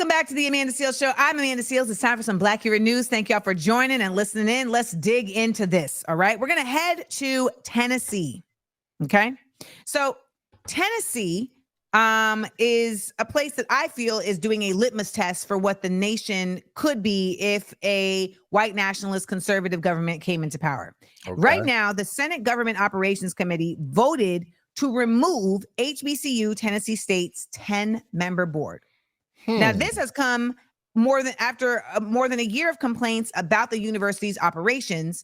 Welcome back to the Amanda Seales Show. I'm Amanda Seales. It's time for some Black Hero News. Thank y'all for joining and listening in. Let's dig into this, all right? We're going to head to Tennessee, okay? So Tennessee is a place that I feel is doing a litmus test for what the nation could be if a white nationalist conservative government came into power. Okay. Right now, the Senate Government Operations Committee voted to remove HBCU Tennessee State's 10-member board. Now, this has come after more than a year of complaints about the university's operations,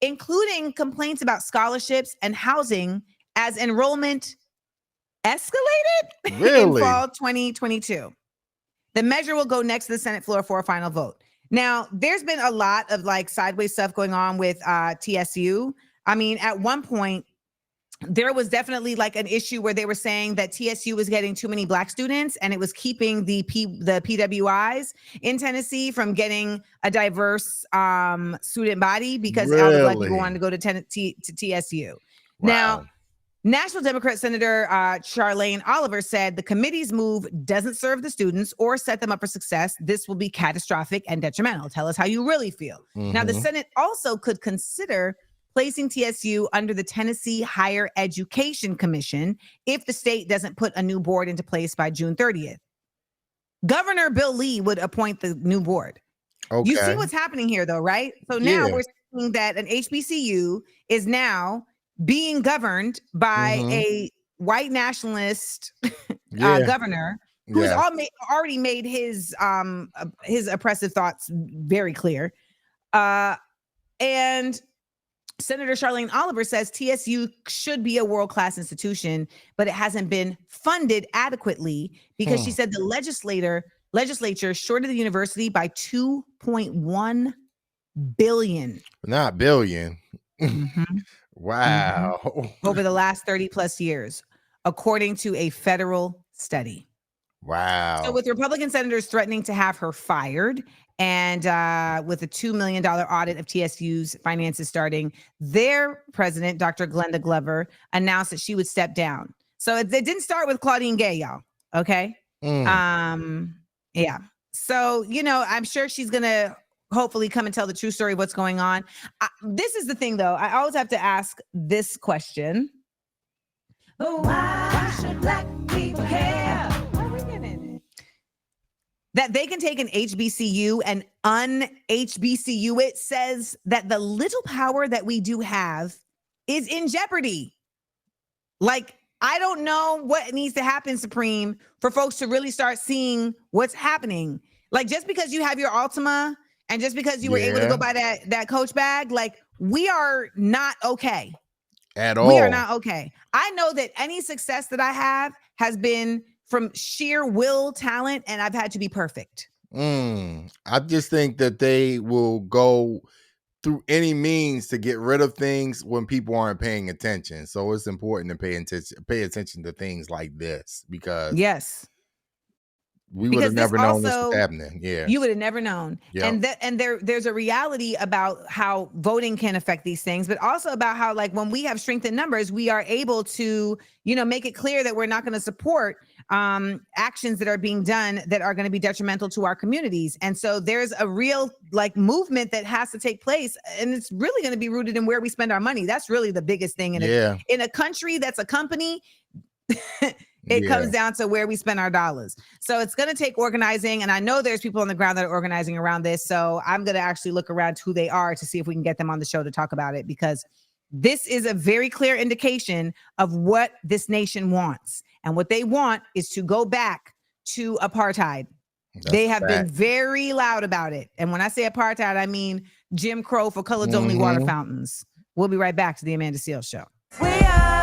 including complaints about scholarships and housing as enrollment escalated in fall 2022. The measure will go next to the Senate floor for a final vote. Now, there's been a lot of like sideways stuff going on with TSU. I mean, at one point, there was definitely like an issue where they were saying that TSU was getting too many Black students and it was keeping the PWIs in Tennessee from getting a diverse student body because all the Black people wanted to go to TSU. Wow. Now, National Democrat Senator Charlene Oliver said the committee's move doesn't serve the students or set them up for success. This will be catastrophic and detrimental. Tell us how you really feel. Mm-hmm. Now, the Senate also could consider placing TSU under the Tennessee Higher Education Commission if the state doesn't put a new board into place by June 30th. Governor Bill Lee would appoint the new board. Okay. You see what's happening here, though, right? So now we're seeing that an HBCU is now being governed by a white nationalist governor who's already made his oppressive thoughts very clear. And Senator Charlene Oliver says TSU should be a world-class institution, but it hasn't been funded adequately because she said the legislature shorted the university by $2.1 billion. Not billion. Wow. Over the last 30 plus years, according to a federal study. Wow. So with Republican senators threatening to have her fired and with a $2 million audit of TSU's finances starting, their president, Dr. Glenda Glover, announced that she would step down. So it didn't start with Claudine Gay, y'all. Okay. Yeah. So, you know, I'm sure she's going to hopefully come and tell the true story of what's going on. This is the thing, though. I always have to ask this question. Why should Black people care? That they can take an HBCU and un-HBCU it says that the little power that we do have is in jeopardy. Like, I don't know what needs to happen, Supreme, for folks to really start seeing what's happening. Like, just because you have your Altima and just because you were able to go buy that Coach bag, like, we are not okay. At all. We are not okay. I know that any success that I have has been from sheer will, talent, and I've had to be perfect. I just think that they will go through any means to get rid of things when people aren't paying attention. So it's important to pay attention to things like this because we would have never known this was happening. Yeah, you would have never known. Yep. And there's a reality about how voting can affect these things, but also about how, like, when we have strength in numbers, we are able to, you know, make it clear that we're not going to support actions that are being done that are going to be detrimental to our communities. And so there's a real like movement that has to take place, and it's really going to be rooted in where we spend our money. That's really the biggest thing in a country that's a company. It comes down to where we spend our dollars. So it's going to take organizing. And I know there's people on the ground that are organizing around this. So I'm going to actually look around who they are to see if we can get them on the show to talk about it, because this is a very clear indication of what this nation wants. And what they want is to go back to apartheid. They have been very loud about it. And when I say apartheid, I mean Jim Crow for colored only water fountains. We'll be right back to the Amanda Seales Show. We are